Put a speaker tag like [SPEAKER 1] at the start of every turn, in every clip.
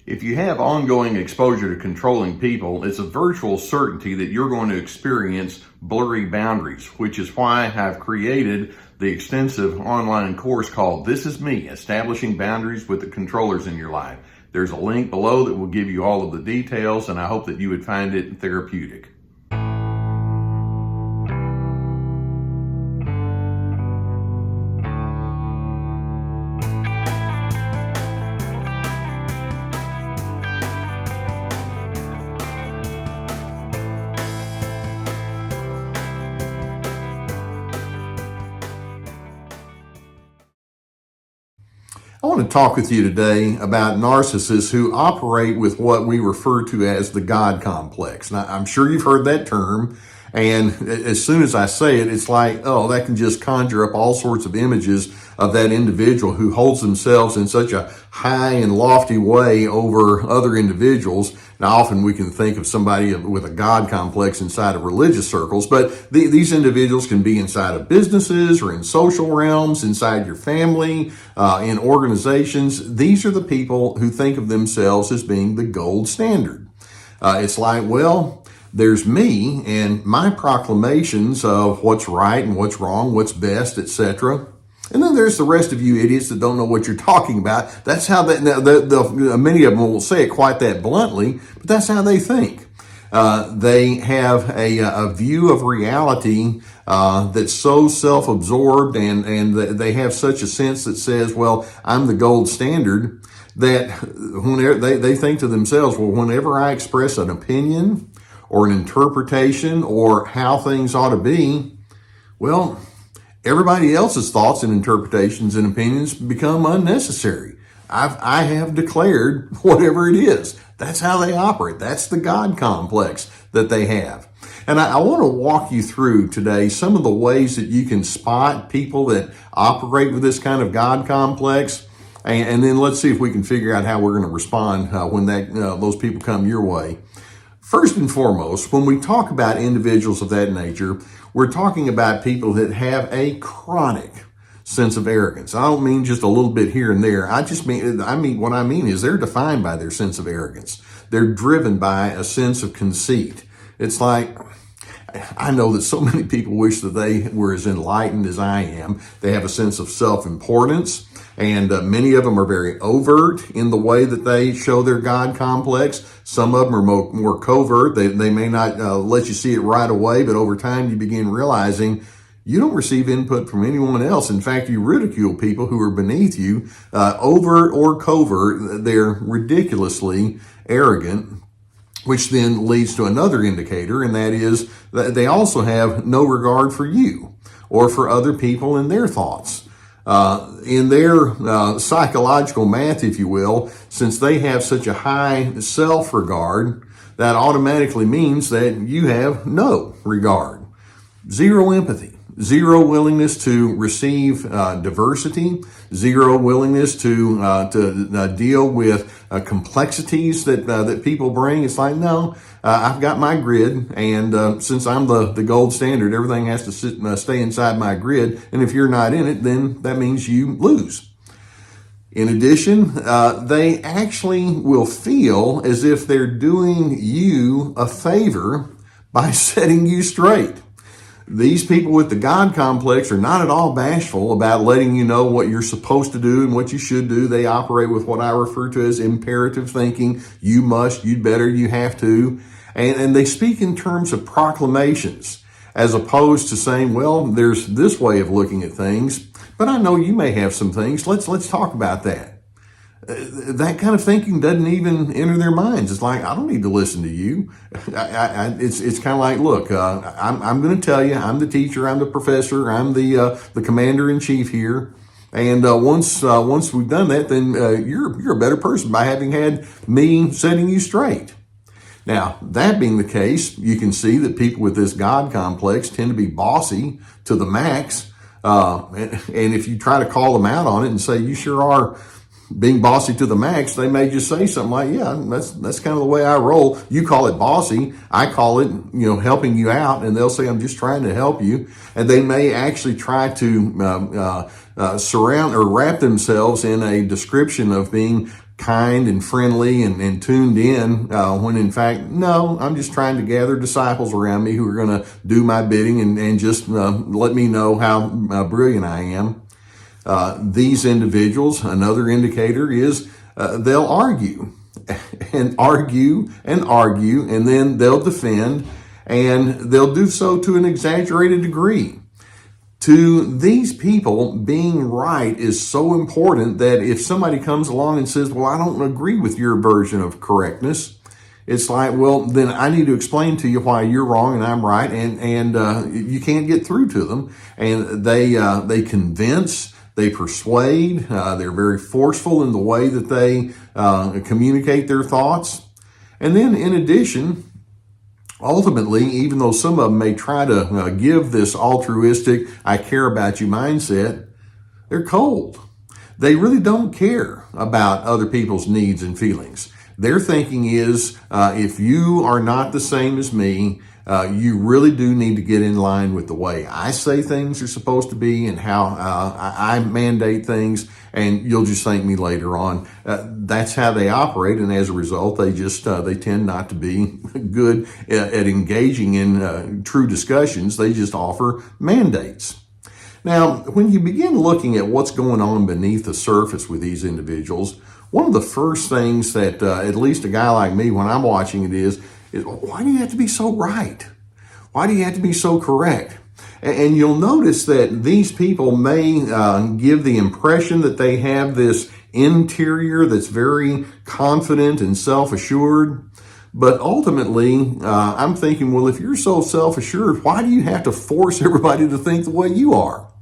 [SPEAKER 1] If you have ongoing exposure to controlling people, it's a virtual certainty that you're going to experience blurry boundaries, which is why I've created the extensive online course called This Is Me, Establishing Boundaries with the Controllers in Your Life. There's a link below that will give you all of the details, and I hope that you would find it therapeutic. I want to talk with you today about narcissists who operate with what we refer to as the God complex. Now, I'm sure you've heard that term, and as soon as I say it, it's like, oh, that can just conjure up all sorts of images of that individual who holds themselves in such a high and lofty way over other individuals. Now, often we can think of somebody with a God complex inside of religious circles, but these individuals can be inside of businesses or in social realms, inside your family, in organizations. These are the people who think of themselves as being the gold standard. It's like, well, there's me and my proclamations of what's right and what's wrong, what's best, etc. And then there's the rest of you idiots that don't know what you're talking about. That's how many of them won't say it quite that bluntly, but that's how they think. They have a view of reality that's so self-absorbed, and they have such a sense that says, well, I'm the gold standard, that whenever they think to themselves, well, whenever I express an opinion or an interpretation or how things ought to be, well, everybody else's thoughts and interpretations and opinions become unnecessary. I have declared whatever it is. That's how they operate. That's the God complex that they have. And I want to walk you through today some of the ways that you can spot people that operate with this kind of God complex. And then let's see if we can figure out how we're going to respond when those people come your way. First and foremost, when we talk about individuals of that nature, we're talking about people that have a chronic sense of arrogance. I don't mean just a little bit here and there. What I mean is they're defined by their sense of arrogance. They're driven by a sense of conceit. It's like, I know that so many people wish that they were as enlightened as I am. They have a sense of self-importance, and many of them are very overt in the way that they show their God complex. Some of them are more covert. They may not let you see it right away, but over time you begin realizing you don't receive input from anyone else. In fact, you ridicule people who are beneath you, overt or covert. They're ridiculously arrogant, which then leads to another indicator, and that is that they also have no regard for you or for other people and their thoughts. In their psychological math, if you will, since they have such a high self-regard, that automatically means that you have no regard, zero empathy, zero willingness to receive diversity, zero willingness to deal with complexities that people bring. It's like, no, I've got my grid, and since I'm the gold standard, everything has to stay inside my grid, and if you're not in it, then that means you lose. In addition, they actually will feel as if they're doing you a favor by setting you straight. These people with the God complex are not at all bashful about letting you know what you're supposed to do and what you should do. They operate with what I refer to as imperative thinking. You must, you'd better, you have to. And they speak in terms of proclamations as opposed to saying, well, there's this way of looking at things, but I know you may have some things. Let's talk about that. That kind of thinking doesn't even enter their minds. It's like, I don't need to listen to you. It's kind of like, look, I'm going to tell you, I'm the teacher, I'm the professor, I'm the commander in chief here. And once we've done that, then you're a better person by having had me setting you straight. Now, that being the case, you can see that people with this God complex tend to be bossy to the max. And if you try to call them out on it and say, you sure are being bossy to the max, they may just say something like, yeah, that's kind of the way I roll. You call it bossy. I call it, helping you out. And they'll say, I'm just trying to help you. And they may actually try to surround or wrap themselves in a description of being kind and friendly and tuned in, when in fact, no, I'm just trying to gather disciples around me who are going to do my bidding and just let me know how brilliant I am. These individuals, another indicator is they'll argue and argue and argue, and then they'll defend, and they'll do so to an exaggerated degree. To these people, being right is so important that if somebody comes along and says, well, I don't agree with your version of correctness, it's like, well, then I need to explain to you why you're wrong and I'm right, and you can't get through to them. And they convince, they persuade, they're very forceful in the way that they communicate their thoughts. And then in addition, ultimately, even though some of them may try to give this altruistic, I care about you mindset, they're cold. They really don't care about other people's needs and feelings. Their thinking is, if you are not the same as me, you really do need to get in line with the way I say things are supposed to be and how I mandate things, and you'll just thank me later on. That's how they operate, and as a result, they tend not to be good at engaging in true discussions. They just offer mandates. Now, when you begin looking at what's going on beneath the surface with these individuals, one of the first things that at least a guy like me, when I'm watching it is why do you have to be so right? Why do you have to be so correct? And you'll notice that these people may give the impression that they have this interior that's very confident and self-assured. But ultimately, I'm thinking, well, if you're so self-assured, why do you have to force everybody to think the way you are?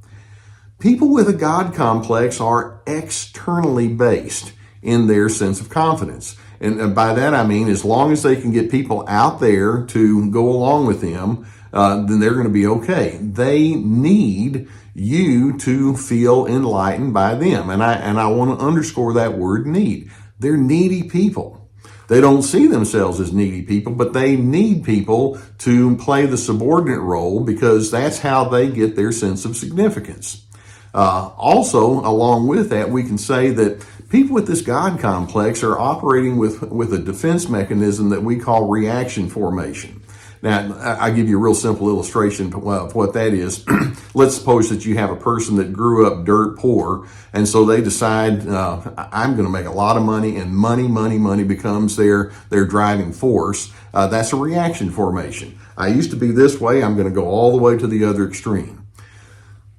[SPEAKER 1] People with a God complex are externally based in their sense of confidence. And by that I mean, as long as they can get people out there to go along with them, then they're going to be okay. They need you to feel enlightened by them. And I want to underscore that word need. They're needy people. They don't see themselves as needy people, but they need people to play the subordinate role because that's how they get their sense of significance. Also, along with that, we can say that people with this God complex are operating with a defense mechanism that we call reaction formation. Now, I'll give you a real simple illustration of what that is. Let's suppose that you have a person that grew up dirt poor, and so they decide, I'm going to make a lot of money, and money becomes their driving force. That's a reaction formation. I used to be this way, I'm going to go all the way to the other extreme.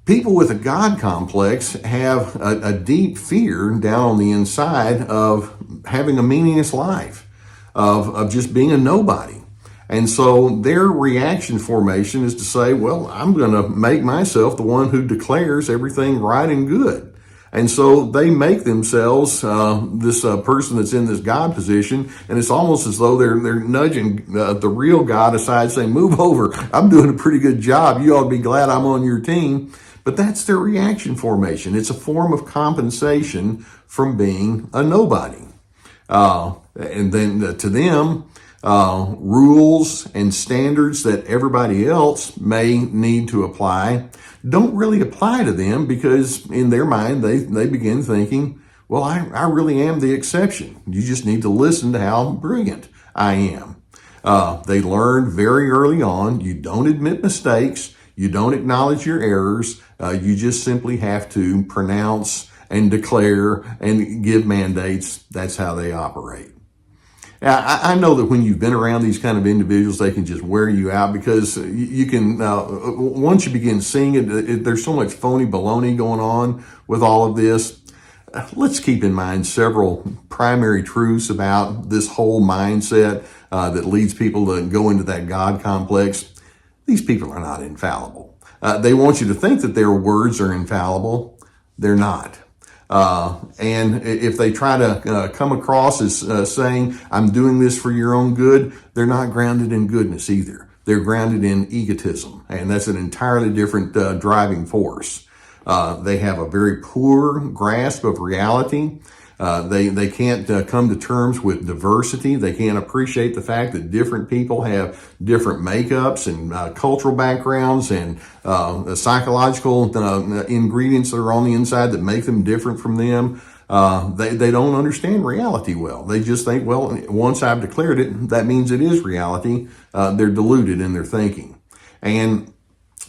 [SPEAKER 1] People with a God complex have a deep fear down on the inside of having a meaningless life, of just being a nobody. And so their reaction formation is to say, well, I'm going to make myself the one who declares everything right and good. And so they make themselves this person that's in this God position, and it's almost as though they're nudging the real God aside, saying, move over, I'm doing a pretty good job, you ought to be glad I'm on your team. But that's their reaction formation. It's a form of compensation from being a nobody. And then to them, rules and standards that everybody else may need to apply don't really apply to them because in their mind, they begin thinking, well, I really am the exception. You just need to listen to how brilliant I am. They learned very early on, you don't admit mistakes. You don't acknowledge your errors. You just simply have to pronounce and declare and give mandates. That's how they operate. Now, I know that when you've been around these kind of individuals, they can just wear you out because you can, once you begin seeing it, there's so much phony baloney going on with all of this. Let's keep in mind several primary truths about this whole mindset that leads people to go into that God complex. These people are not infallible. They want you to think that their words are infallible. They're not. And if they try to come across as saying, I'm doing this for your own good, they're not grounded in goodness either. They're grounded in egotism, and that's an entirely different driving force. They have a very poor grasp of reality. They can't come to terms with diversity. They can't appreciate the fact that different people have different makeups and cultural backgrounds and psychological ingredients that are on the inside that make them different from them. They don't understand reality well. They just think, well, once I've declared it, that means it is reality. They're deluded in their thinking. And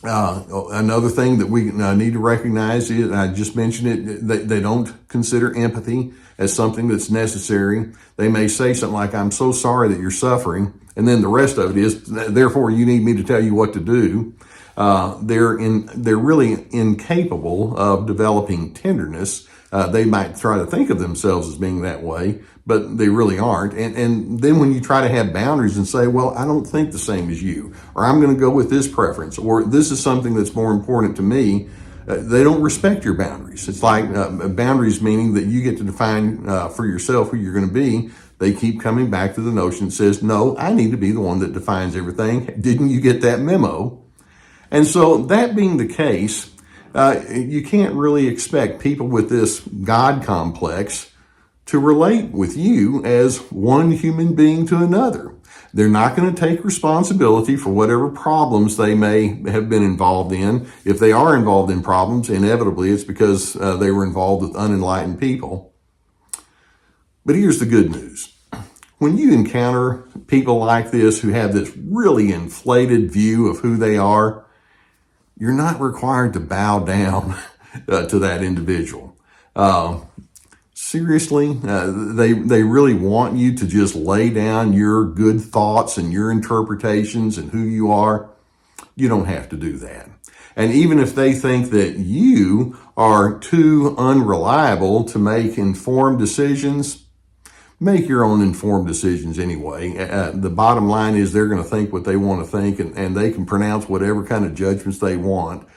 [SPEAKER 1] another thing that we need to recognize is, I just mentioned it, they don't consider empathy as something that's necessary. They may say something like, I'm so sorry that you're suffering. And then the rest of it is, therefore you need me to tell you what to do. They're really incapable of developing tenderness. They might try to think of themselves as being that way, but they really aren't. And then when you try to have boundaries and say, well, I don't think the same as you, or I'm going to go with this preference, or this is something that's more important to me, they don't respect your boundaries. It's like boundaries meaning that you get to define for yourself who you're going to be. They keep coming back to the notion that says, no, I need to be the one that defines everything. Didn't you get that memo? And so that being the case, you can't really expect people with this God complex to relate with you as one human being to another. They're not going to take responsibility for whatever problems they may have been involved in. If they are involved in problems, inevitably it's because they were involved with unenlightened people. But here's the good news. When you encounter people like this who have this really inflated view of who they are, you're not required to bow down to that individual. Seriously, they really want you to just lay down your good thoughts and your interpretations and who you are. You don't have to do that. And even if they think that you are too unreliable to make informed decisions, make your own informed decisions anyway. The bottom line is they're going to think what they want to think, and they can pronounce whatever kind of judgments they want.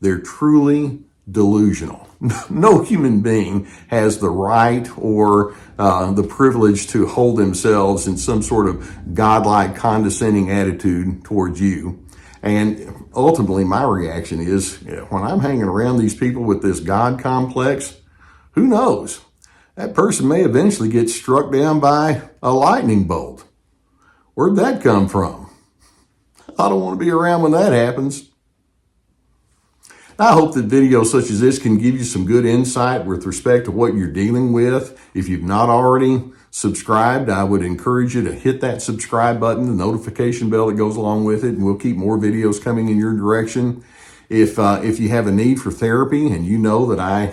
[SPEAKER 1] They're truly delusional. No human being has the right or the privilege to hold themselves in some sort of godlike condescending attitude towards you. And ultimately, my reaction is, when I'm hanging around these people with this God complex, who knows? That person may eventually get struck down by a lightning bolt. Where'd that come from? I don't want to be around when that happens. I hope that videos such as this can give you some good insight with respect to what you're dealing with. If you've not already subscribed, I would encourage you to hit that subscribe button, the notification bell that goes along with it, and we'll keep more videos coming in your direction. If you have a need for therapy, and you know that I,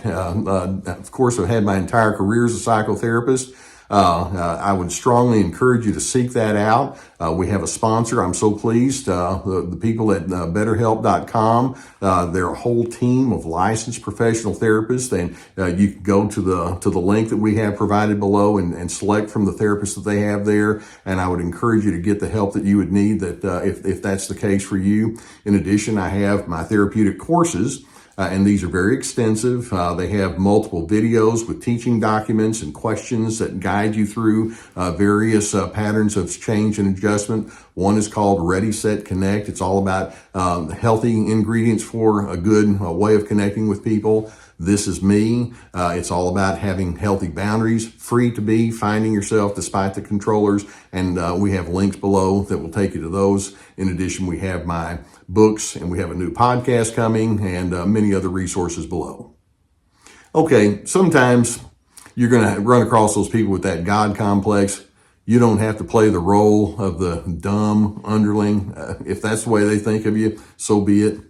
[SPEAKER 1] of course, have had my entire career as a psychotherapist, I would strongly encourage you to seek that out. We have a sponsor. I'm so pleased. The people at BetterHelp.com, they're a whole team of licensed professional therapists, and you can go to the link that we have provided below and select from the therapists that they have there. And I would encourage you to get the help that you would need if that's the case for you. In addition, I have my therapeutic courses. And these are very extensive. They have multiple videos with teaching documents and questions that guide you through various patterns of change and adjustment. One is called Ready, Set, Connect. It's all about healthy ingredients for a good way of connecting with people. This is me. It's all about having healthy boundaries, free to be, finding yourself despite the controllers. And we have links below that will take you to those. In addition, we have my books, and we have a new podcast coming, and many other resources below. Okay, sometimes you're going to run across those people with that God complex. You don't have to play the role of the dumb underling. If that's the way they think of you, so be it.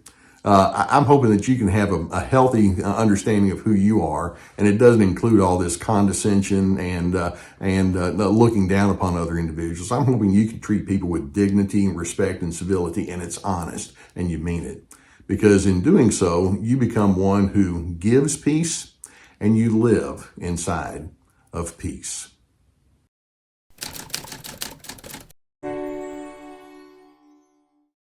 [SPEAKER 1] I'm hoping that you can have a healthy understanding of who you are, and it doesn't include all this condescension and looking down upon other individuals. I'm hoping you can treat people with dignity and respect and civility, and it's honest, and you mean it. Because in doing so, you become one who gives peace, and you live inside of peace.